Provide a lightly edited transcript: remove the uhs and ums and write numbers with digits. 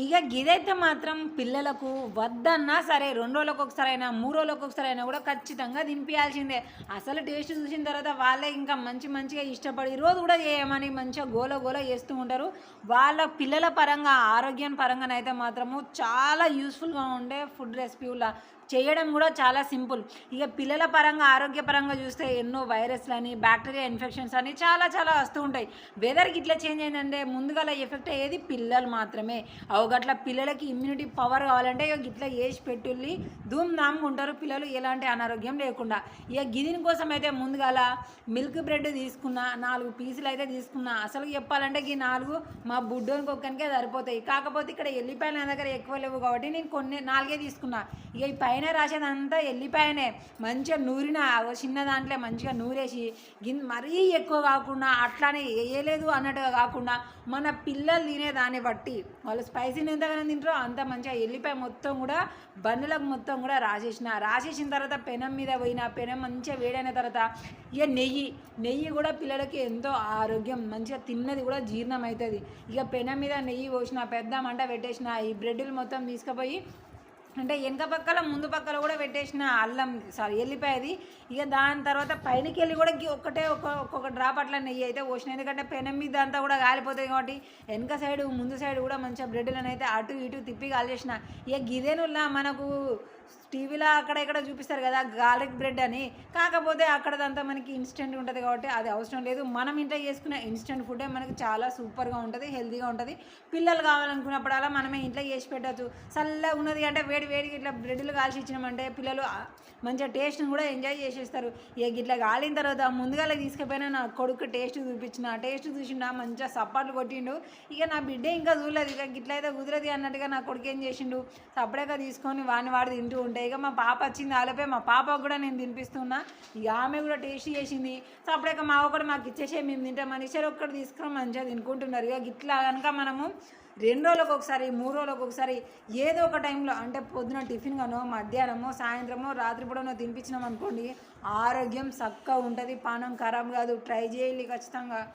ఇక గిదైతే మాత్రం పిల్లలకు వద్దన్నా సరే 2 రోజులకొకసారైనా, 3 రోజులకొకసారైనా కూడా ఖచ్చితంగా తినిపియాల్సిందే. అసలు టేస్ట్ చూసిన తర్వాత వాళ్ళే ఇంకా మంచిగా ఇష్టపడి ఈరోజు కూడా చేయమని మంచిగా గోల చేస్తూ ఉంటారు. వాళ్ళ పిల్లల పరంగా, ఆరోగ్యం పరంగానైతే మాత్రము చాలా యూజ్‌ఫుల్‌గా ఉండే ఫుడ్ రెసిపీ‌ల చేయడం కూడా చాలా సింపుల్. ఇక పిల్లల పరంగా, ఆరోగ్యపరంగా చూస్తే ఎన్నో వైరస్‌లని, బ్యాక్టీరియా ఇన్ఫెక్షన్స్ అని చాలా వస్తూ ఉంటాయి. వెదర్‌కి ఇట్లా చేంజ్ అయిందంటే ముందుగాల ఎఫెక్ట్ అయ్యేది పిల్లలు మాత్రమే. గట్ల పిల్లలకి ఇమ్యూనిటీ పవర్ కావాలంటే ఇక గిట్లా చేసి పెట్టుల్లి ధూమ్ ధామ్‌గా ఉంటారు పిల్లలు ఎలాంటి అనారోగ్యం లేకుండా. ఇక గిదిని కోసం అయితే ముందుగాల మిల్క్ బ్రెడ్ తీసుకున్న, 4 పీసులు అయితే తీసుకున్నా. అసలు చెప్పాలంటే ఈ 4 మా బుడ్డోనికి ఒక్కనికే సరిపోతాయి. కాకపోతే ఇక్కడ ఎల్లిపాయలు నా దగ్గర ఎక్కువ లేవు కాబట్టి నేను కొన్ని 4 తీసుకున్నా. ఇక ఈ పైన రాసేదంతా ఎల్లిపాయనే. మంచిగా నూరిన చిన్న దాంట్లో మంచిగా నూరేసి మరీ ఎక్కువ కాకుండా అట్లానే వేయలేదు అన్నట్టుగా కాకుండా మన పిల్లలు తినే దాన్ని బట్టి వాళ్ళు స్పైసీని ఎంతగానో తింటారో అంత మంచిగా ఎల్లిపాయ మొత్తం కూడా బండ్లకు మొత్తం కూడా రాసేసిన తర్వాత పెనం మీద పోయిన పెనం మంచిగా వేడైన తర్వాత ఇక నెయ్యి కూడా పిల్లలకి ఎంతో ఆరోగ్యం, మంచిగా తిన్నది కూడా జీర్ణం అవుతుంది. ఇక పెనం మీద నెయ్యి పోసిన పెద్ద మంట పెట్టేసిన ఈ బ్రెడ్లు మొత్తం తీసుకుపోయి అంటే వెనక పక్కల ముందు పక్కల కూడా పెట్టేసిన ఎల్లిపాయది. ఇక దాని తర్వాత పైనకి వెళ్ళి కూడా ఒక్కొక్క డ్రాప్ అట్లా నెయ్యి అయితే పోసిన. ఎందుకంటే పెనం మీద అంతా కూడా కాలిపోతుంది కాబట్టి వెనక సైడు ముందు సైడు కూడా మంచిగా బ్రెడ్లను అయితే అటు ఇటు తిప్పి కాల్చేసిన. ఇక గిదేనుల్లా మనకు టీవీలో అక్కడ ఇక్కడ చూపిస్తారు కదా గార్లిక్ బ్రెడ్ అని. కాకపోతే అక్కడదంతా మనకి ఇన్స్టెంట్ ఉంటుంది కాబట్టి అది అవసరం లేదు. మనం ఇంట్లో చేసుకునే ఇన్స్టెంట్ ఫుడ్డే మనకి చాలా సూపర్గా ఉంటుంది, హెల్తీగా ఉంటుంది. పిల్లలు కావాలనుకున్నప్పుడల్లా మనమే ఇంట్లో చేసి పెట్టచ్చు. చల్లగా ఉన్నది అంటే వేడికి ఇట్లా బ్రెడ్లు కాల్చి ఇచ్చినామంటే పిల్లలు మంచిగా టేస్ట్ని కూడా ఎంజాయ్ చేసేస్తారు. ఇక ఇట్లా కాలిన తర్వాత ముందుగా తీసుకుపోయినా నా కొడుకు టేస్ట్ చూపించిన. టేస్ట్ చూసిండా మంచిగా సపాట్లు కొట్టిండు. ఇక నా బిడ్డే ఇంకా చూడలేదు. ఇక గిట్లయితే కుదరది అన్నట్టుగా నా కొడుకు ఏం చేసిండు, సపరేట్గా తీసుకొని వాడు తింటూ ఉంటే ఇక మా పాప వచ్చింది ఆలోపే మా పాపకు కూడా నేను తినిపిస్తున్నా. ఇక ఆమె కూడా టేస్ట్ చేసింది. సపరేట్గా మా ఒకటి మాకు ఇచ్చేసే మేము తింటామని ఇచ్చారు. ఒక్కటి తీసుకుని మంచిగా తినుకుంటున్నారు. ఇక ఇట్లా కనుక మనము 2 రోజులకు ఒకసారి, 3 రోజులకు ఒకసారి ఏదో ఒక టైంలో అంటే పొద్దున టిఫిన్ గానో, మధ్యాహ్నమో, సాయంత్రమో, రాత్రిపూటనో తినిపించినాం అనుకోండి ఆరోగ్యం చక్కగా ఉంటుంది, పానం ఖరాబ్ కాదు. ట్రై చేయాలి ఖచ్చితంగా.